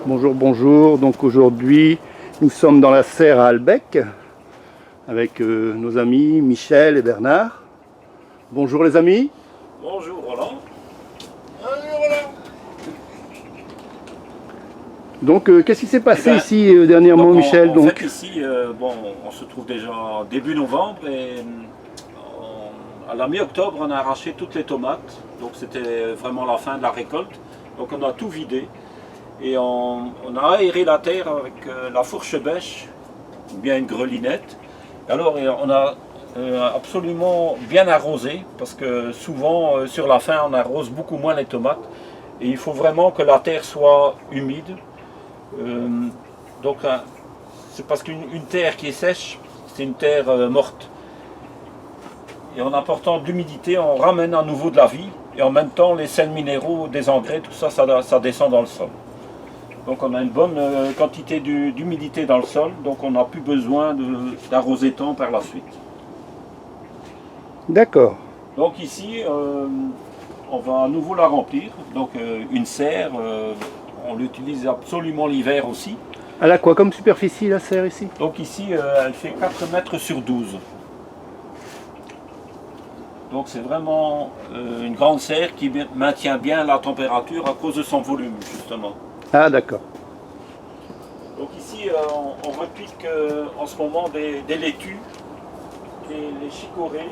Bonjour, bonjour. Donc aujourd'hui, nous sommes dans la serre à Albec avec nos amis Michel et Bernard. Bonjour les amis. Bonjour Roland. Donc qu'est-ce qui s'est passé ici dernièrement, donc, Michel? en fait ici, on se trouve déjà début novembre et à la mi-octobre on a arraché toutes les tomates. Donc c'était vraiment la fin de la récolte. Donc on a tout vidé et on a aéré la terre avec la fourche bêche ou bien une grelinette. Alors on a absolument bien arrosé parce que souvent sur la fin on arrose beaucoup moins les tomates et il faut vraiment que la terre soit humide. Donc c'est parce qu'une terre qui est sèche, c'est une terre morte. Et en apportant de l'humidité, on ramène à nouveau de la vie et en même temps les sels minéraux, des engrais, tout ça, ça descend dans le sol. Donc on a une bonne quantité d'humidité dans le sol, donc on n'a plus besoin d'arroser tant par la suite. D'accord. Donc ici, on va à nouveau la remplir. Donc une serre, on l'utilise absolument l'hiver aussi. Elle a quoi comme superficie la serre ici? Donc ici, elle fait 4 mètres sur 12. Donc c'est vraiment une grande serre qui maintient bien la température à cause de son volume, justement. Ah d'accord. Donc ici, on repique en ce moment des laitues, les chicorées,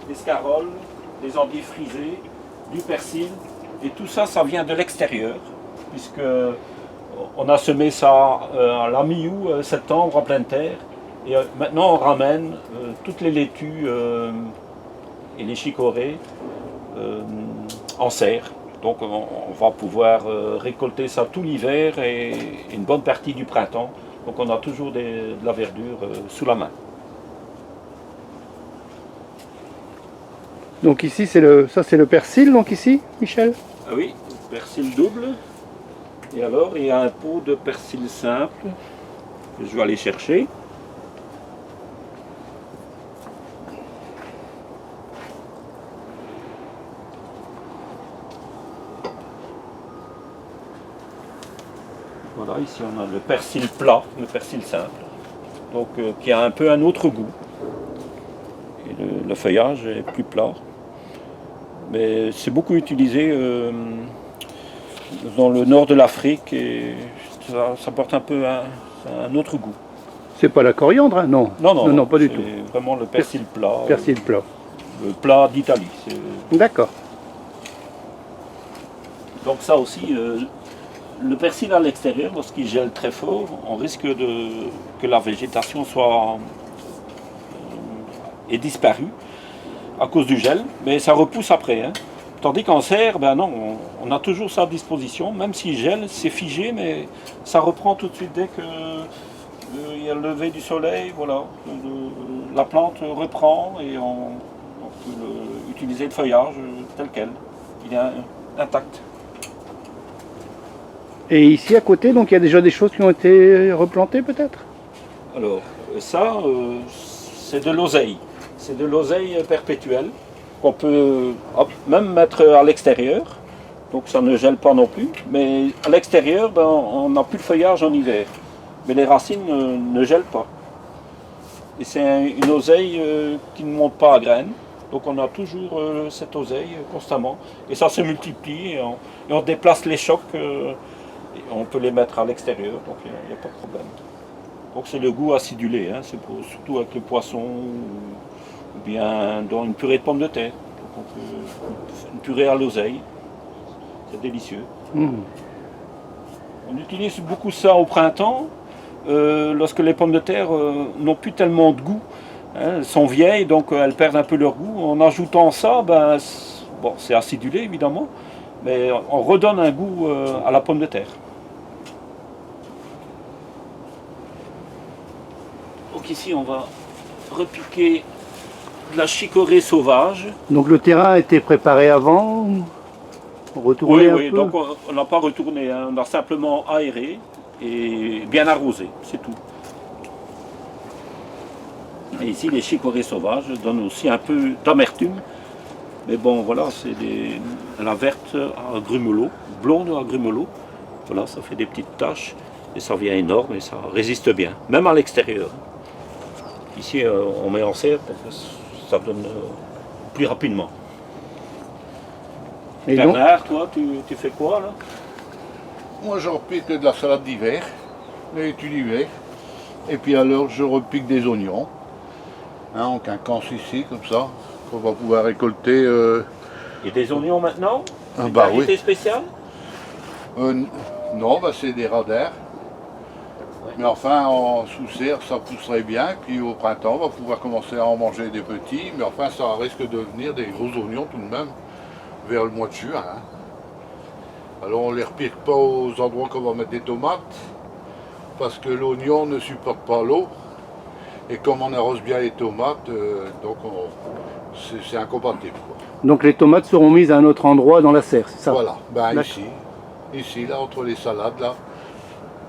des scaroles, des endives frisées, du persil. Et tout ça, ça vient de l'extérieur, puisque on a semé ça à la mi-août, septembre, en pleine terre. Et maintenant, on ramène toutes les laitues et les chicorées en serre. Donc on va pouvoir récolter ça tout l'hiver et une bonne partie du printemps. Donc on a toujours de la verdure sous la main. Donc ici, c'est le persil, donc ici, Michel? Ah oui, persil double. Et alors, il y a un pot de persil simple que je vais aller chercher. Voilà, ici on a le persil plat, le persil simple, donc qui a un peu un autre goût. Et le feuillage est plus plat. Mais c'est beaucoup utilisé dans le nord de l'Afrique et ça porte un peu un autre goût. C'est pas la coriandre, hein? Non. Non, pas du tout. C'est vraiment le persil plat. Persil plat. Le plat d'Italie. D'accord. Donc ça aussi, le persil à l'extérieur, lorsqu'il gèle très fort, on risque que la végétation ait disparu à cause du gel, mais ça repousse après. Hein. Tandis qu'en serre, ben non, on a toujours ça à disposition, même s'il gèle, c'est figé, mais ça reprend tout de suite dès qu'il y a le lever du soleil, voilà. La plante reprend et on peut utiliser le feuillage tel quel. Il est intact. Et ici à côté, donc il y a déjà des choses qui ont été replantées peut-être? Alors, ça, c'est de l'oseille. C'est de l'oseille perpétuelle qu'on peut même mettre à l'extérieur. Donc ça ne gèle pas non plus. Mais à l'extérieur, ben, on n'a plus de feuillage en hiver. Mais les racines ne gèlent pas. Et c'est une oseille qui ne monte pas à graines. Donc on a toujours cette oseille constamment. Et ça se multiplie et on déplace les chocs. Et on peut les mettre à l'extérieur. Donc il n'y a pas de problème. Donc c'est le goût acidulé. Hein, c'est surtout avec le poisson. Ou bien dans une purée de pommes de terre. Donc on peut une purée à l'oseille. C'est délicieux. On utilise beaucoup ça au printemps, lorsque les pommes de terre n'ont plus tellement de goût. Hein, elles sont vieilles, donc elles perdent un peu leur goût. En ajoutant ça, ben, bon, c'est acidulé évidemment, mais on redonne un goût à la pomme de terre. Donc ici on va repiquer de la chicorée sauvage. Donc le terrain a été préparé avant? Retourné un peu? Donc on n'a pas retourné, hein, on a simplement aéré et bien arrosé, c'est tout. Et ici les chicorées sauvages donnent aussi un peu d'amertume, mais bon voilà, c'est la verte à grumelot, blonde à grumelot, Voilà, ça fait des petites taches et ça vient énorme et ça résiste bien, même à l'extérieur. Ici, on met en serre parce que ça donne plus rapidement. Et donc, Bernard, toi, tu fais quoi là? Moi, je repique de la salade d'hiver, les laitues d'hiver. Et puis alors, je repique des oignons. Hein, en quinquance ici, comme ça, qu'on va pouvoir récolter. Il y a des oignons maintenant? Ah Une bah variété oui. spéciale? Non, bah, c'est des radars. Mais enfin, en sous-serre, ça pousserait bien. Puis au printemps, on va pouvoir commencer à en manger des petits. Mais enfin, ça risque de devenir des gros oignons tout de même, vers le mois de juin. Hein. Alors, on ne les repique pas aux endroits qu'on va mettre des tomates, parce que l'oignon ne supporte pas l'eau. Et comme on arrose bien les tomates, donc c'est incompatible. Quoi. donc les tomates seront mises à un autre endroit dans la serre, c'est ça? Voilà, ben D'accord. ici, là, entre les salades,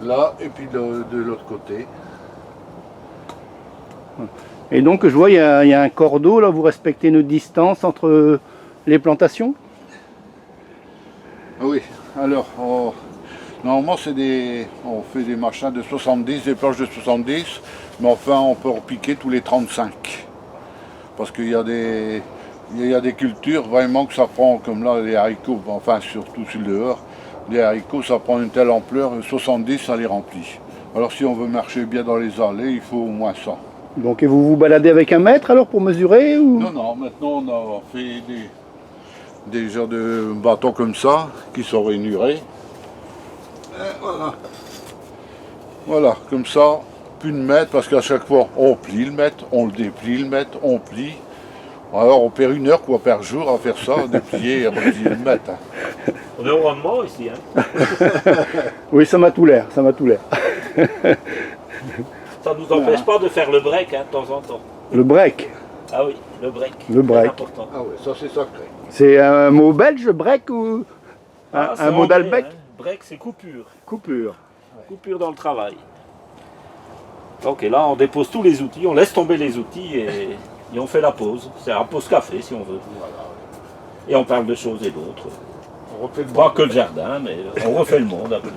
là, et puis de l'autre côté. Et donc je vois, il y a un cordeau, là, vous respectez une distance entre les plantations? Oui, alors, normalement, on fait des machins de 70, des planches de 70, mais enfin, on peut repiquer tous les 35. Parce qu'il y a des cultures vraiment que ça prend, comme là, les haricots, enfin, surtout sur le dehors, les haricots, ça prend une telle ampleur, 70, ça les remplit. Alors, si on veut marcher bien dans les allées, il faut au moins ça. Donc et vous vous baladez avec un mètre alors pour mesurer ou... Non, maintenant, on a fait des genres de bâtons comme ça, qui sont rainurés. Voilà. Voilà, comme ça, plus de mètre, parce qu'à chaque fois, on plie le mètre, on le déplie le mètre, on plie. Alors, on perd 1 heure quoi, par jour à faire ça, déplier et replier le mètre. Hein. On est au rendement ici. Hein. Oui, ça m'a tout l'air, ça m'a tout l'air. Ça ne nous empêche pas de faire le break hein, de temps en temps. Le break, Ah oui, le break. Le break. C'est important. Ah ouais, ça c'est sacré. c'est un mot belge, break, ou C'est un mot anglais, d'Albec? hein. Break, c'est coupure. Coupure. Coupure dans le travail. Donc et là, on dépose tous les outils, on laisse tomber les outils et on fait la pause. C'est un pause café si on veut. Et on parle de choses et d'autres. On refait le Pas que le jardin, mais on refait le monde un peu.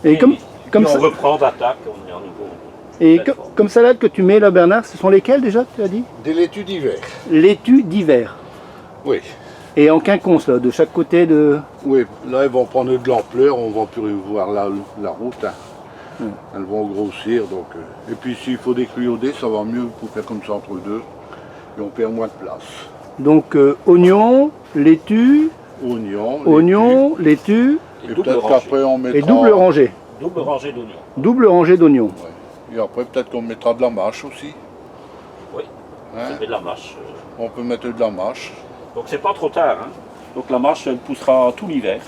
Et comme Puis ça, on reprend d'attaque, on est en nouveau. et comme salade que tu mets là, Bernard, ce sont lesquelles déjà, tu as dit? Des laitues d'hiver. Laitue d'hiver. Oui. Et en quinconce, là, de chaque côté de... Oui, là ils vont prendre de l'ampleur, on va plus voir la route. Hein. Elles vont grossir, donc. Et puis s'il faut déclioder, ça va mieux pour faire comme ça entre deux. Et on perd moins de place. Donc oignons, laitue, Oignons, laitue Et et double peut-être rangée. qu'après on mettra. et double rangée. Double rangée d'oignons. Double rangée d'oignons. Ouais. Et après peut-être qu'on mettra de la mâche aussi. Oui, Hein. ça fait de la mâche. On peut mettre de la mâche. Donc c'est pas trop tard. Hein. Donc la mâche, elle poussera tout l'hiver.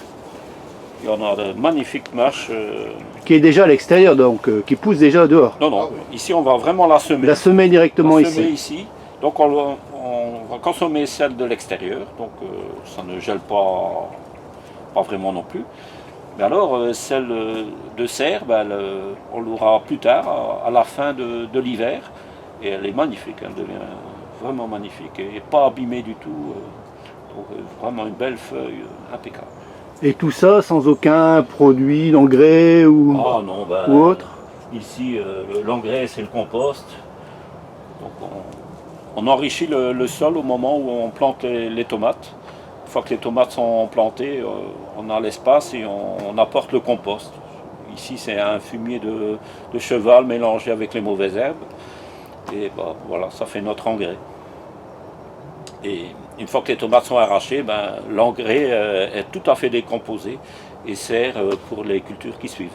Il y en a de magnifiques mâches. Qui est déjà à l'extérieur, donc qui pousse déjà dehors. Non, non, Ah oui. ici on va vraiment la semer. La semer directement La semer ici. ici. Donc on va consommer celle de l'extérieur. Donc ça ne gèle pas vraiment non plus. Mais alors celle de serre, ben, on l'aura plus tard, à la fin de l'hiver. Et elle est magnifique, elle devient vraiment magnifique. Et pas abîmée du tout. Donc vraiment une belle feuille impeccable. Et tout ça sans aucun produit d'engrais ou, Ah non, ben, ou autre. ici l'engrais c'est le compost. Donc on enrichit le sol au moment où on plante les tomates. Une fois que les tomates sont plantées, on a l'espace et on apporte le compost. Ici c'est un fumier de cheval mélangé avec les mauvaises herbes. Et ben, voilà, ça fait notre engrais. Et une fois que les tomates sont arrachées, ben, l'engrais est tout à fait décomposé et sert pour les cultures qui suivent.